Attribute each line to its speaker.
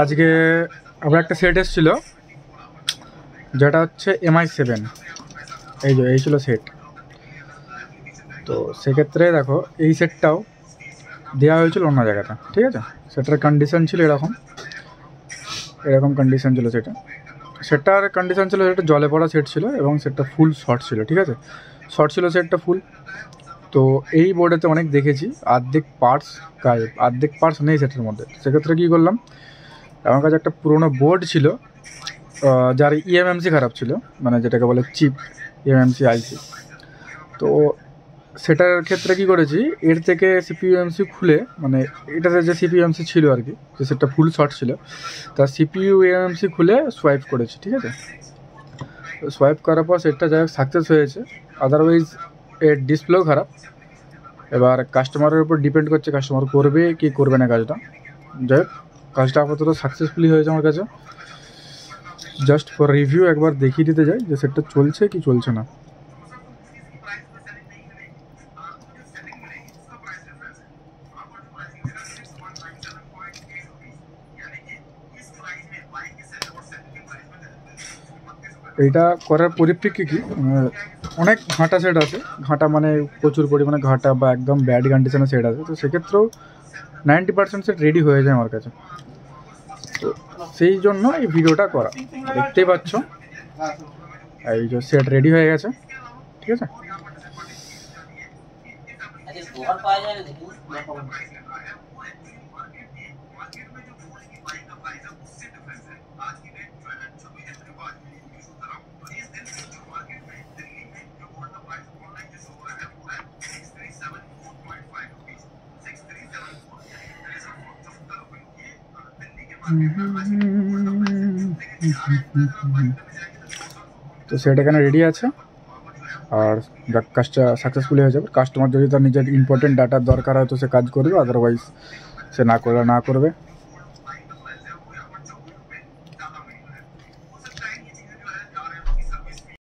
Speaker 1: আজকে আমরা একটা সেট এসেছিল যেটা হচ্ছে MI7 এই ছিল সেট। তো সেক্ষেত্রে দেখো এই সেটটাও দেওয়া হয়েছিল অন্য জায়গাতে, ঠিক আছে। সেটার কন্ডিশন ছিল এরকম কন্ডিশন ছিল সেটার কন্ডিশন ছিল, সেটা জলে পড়া সেট ছিল এবং সেটটা ফুল শর্ট ছিল, ঠিক আছে। শর্ট ছিল সেটটা ফুল। তো এই বোর্ডেতে অনেক দেখেছি অর্ধেক পার্টস নেই সেটের মধ্যে। সেক্ষেত্রে কী করলাম, আমার কাছে একটা পুরোনো বোর্ড ছিল যার ইএমএমসি খারাপ ছিল, মানে যেটাকে বলে চিপ ইএমএমসি আইসি। তো সেটার ক্ষেত্রে কি করেছি, এর থেকে সিপিইউএমসি খুলে, মানে এটাতে যে সিপিইউএমসি ছিল আর কি, যে সেটটা ফুল শর্ট ছিল, তার সিপিইউএমসি খুলে সোয়াইপ করেছি, ঠিক আছে। সোয়াইপ করার পর সেটটা যাই হোক সাকসেস হয়েছে। আদারওয়াইজ এর ডিসপ্লেও খারাপ। এবার কাস্টমারের উপর ডিপেন্ড করছে, কাস্টমার করবে কি করবে না কাজটা। যাই হোক কাজটা আপাতত সাকসেসফুলি হয়েছে আমার কাছে। জাস্ট ফর রিভিউ একবার দেখিয়ে দিতে যাই যে সেটটা চলছে কি চলছে না। এইটা করার পরিপ্রেক্ষিতে কি, অনেক ঘাঁটা সেট আছে, ঘাঁটা মানে প্রচুর পরিমাণে ঘাঁটা বা একদম ব্যাড কন্ডিশনের সেট আছে। তো সেক্ষেত্রেও 90% সেট রেডি হয়ে যায় আমার কাছে। তো সেই জন্য এই ভিডিওটা করা। দেখতেই পাচ্ছ এই যে সেট রেডি হয়ে গেছে, ঠিক আছে। তো সেটা এখানে রেডি আছে। আর কাজটা সাকসেসফুলি হয়ে যাবে। কাস্টমার যদি তার নিজের ইম্পর্টেন্ট ডাটার দরকার হয় তো সে কাজ করবে, আদারওয়াইজ সে না করবে।